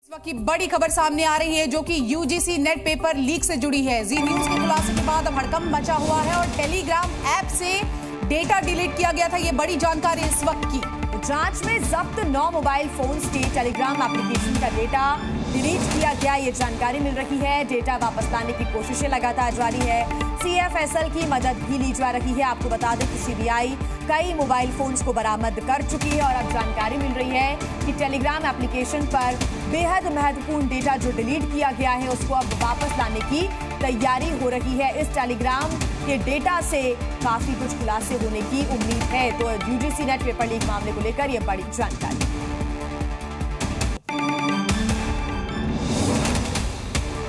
इस वक्त की बड़ी खबर सामने आ रही है जो कि यूजीसी नेट पेपर लीक से जुड़ी है। जी न्यूज के खुलासे के बाद अब हड़कंप मचा हुआ है और टेलीग्राम ऐप से डेटा डिलीट किया गया था। ये बड़ी जानकारी इस वक्त की। जांच में जब्त 9 मोबाइल फोन्स की टेलीग्राम एप्लीकेशन का डेटा डिलीट किया गया, ये जानकारी मिल रही है। डेटा वापस लाने की कोशिशें लगातार जारी है। CFSL की मदद भी ली जा रही है। आपको बता दें कि CBI कई मोबाइल फोन्स को बरामद कर चुकी है और अब जानकारी मिल रही है कि टेलीग्राम एप्लीकेशन पर बेहद महत्वपूर्ण डेटा जो डिलीट किया गया है उसको अब वापस लाने की तैयारी हो रही है। इस टेलीग्राम के डेटा से काफी कुछ खुलासे होने की उम्मीद है। तो यूजीसी नेट पेपर लीक मामले को लेकर यह बड़ी जानकारी।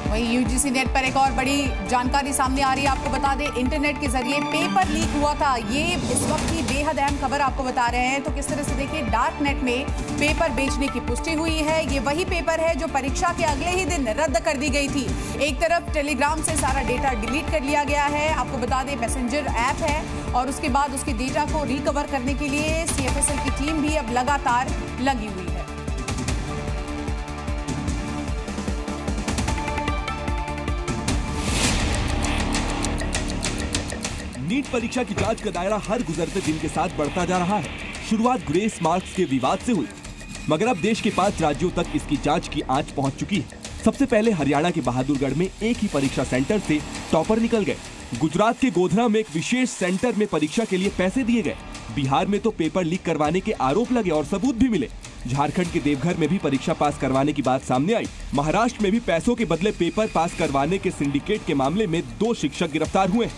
वहीं यूजीसी नेट पर एक और बड़ी जानकारी सामने आ रही है। आपको बता दें इंटरनेट के जरिए पेपर लीक हुआ था। ये इस वक्त की बेहद अहम खबर आपको बता रहे हैं। तो किस तरह से देखिए, डार्क नेट में पेपर बेचने की पुष्टि हुई है। ये वही पेपर है जो परीक्षा के अगले ही दिन रद्द कर दी गई थी। एक तरफ टेलीग्राम से सारा डेटा डिलीट कर लिया गया है। आपको बता दें मैसेंजर ऐप है और उसके बाद उसके डेटा को रिकवर करने के लिए CFSL की टीम भी अब लगातार लगी हुई है। नीट परीक्षा की जांच का दायरा हर गुजरते दिन के साथ बढ़ता जा रहा है। शुरुआत ग्रेस मार्क्स के विवाद से हुई, मगर अब देश के 5 राज्यों तक इसकी जांच की आंच पहुंच चुकी है। सबसे पहले हरियाणा के बहादुरगढ़ में एक ही परीक्षा सेंटर से टॉपर निकल गए। गुजरात के गोधरा में एक विशेष सेंटर में परीक्षा के लिए पैसे दिए गए। बिहार में तो पेपर लीक करवाने के आरोप लगे और सबूत भी मिले। झारखंड के देवघर में भी परीक्षा पास करवाने की बात सामने आई। महाराष्ट्र में भी पैसों के बदले पेपर पास करवाने के सिंडिकेट के मामले में 2 शिक्षक गिरफ्तार हुए।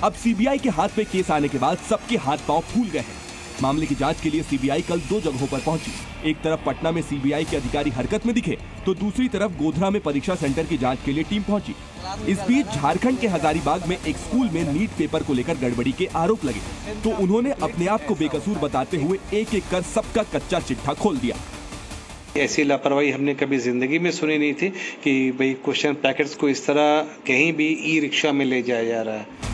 अब CBI के हाथ में केस आने के बाद सबके हाथ पांव फूल गए हैं। मामले की जांच के लिए CBI कल 2 जगहों पर पहुंची। एक तरफ पटना में CBI के अधिकारी हरकत में दिखे तो दूसरी तरफ गोधरा में परीक्षा सेंटर की जांच के लिए टीम पहुंची। इस बीच झारखंड के हजारीबाग में एक स्कूल में नीट पेपर को लेकर गड़बड़ी के आरोप लगे तो उन्होंने अपने आप को बेकसूर बताते हुए एक एक कर सबका कच्चा चिट्ठा खोल दिया। ऐसी लापरवाही हमने कभी जिंदगी में सुनी नहीं थी कि भाई क्वेश्चन पैकेट्स को इस तरह कहीं भी ई-रिक्शा में ले जाया जा रहा है।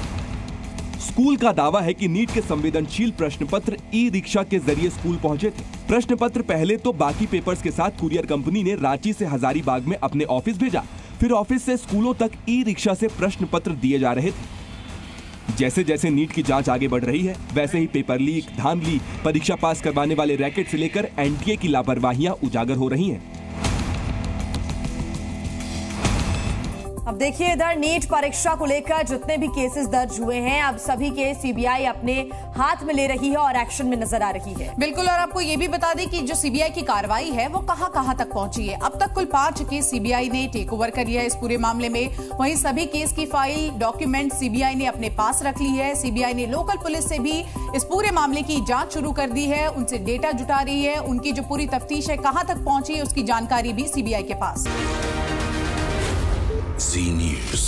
स्कूल का दावा है कि नीट के संवेदनशील प्रश्न पत्र ई-रिक्शा के जरिए स्कूल पहुंचे थे। प्रश्न पत्र पहले तो बाकी पेपर्स के साथ कुरियर कंपनी ने रांची से हजारीबाग में अपने ऑफिस भेजा, फिर ऑफिस से स्कूलों तक ई-रिक्शा से प्रश्न पत्र दिए जा रहे थे। जैसे जैसे नीट की जांच आगे बढ़ रही है वैसे ही पेपर लीक, धांधली, परीक्षा पास करवाने वाले रैकेट से लेकर NTA की लापरवाहियां उजागर हो रही हैं। अब देखिए, इधर नीट परीक्षा को लेकर जितने भी केसेस दर्ज हुए हैं अब सभी के CBI अपने हाथ में ले रही है और एक्शन में नजर आ रही है। बिल्कुल, और आपको ये भी बता दें कि जो CBI की कार्रवाई है वो कहां तक पहुंची है। अब तक कुल 5 केस CBI ने टेक ओवर कर लिया है इस पूरे मामले में। वहीं सभी केस की फाइल, डॉक्यूमेंट CBI ने अपने पास रख ली है। CBI ने लोकल पुलिस से भी इस पूरे मामले की जांच शुरू कर दी है, उनसे डेटा जुटा रही है। उनकी जो पूरी तफ्तीश है कहां तक पहुंची है उसकी जानकारी भी CBI के पास। Z News।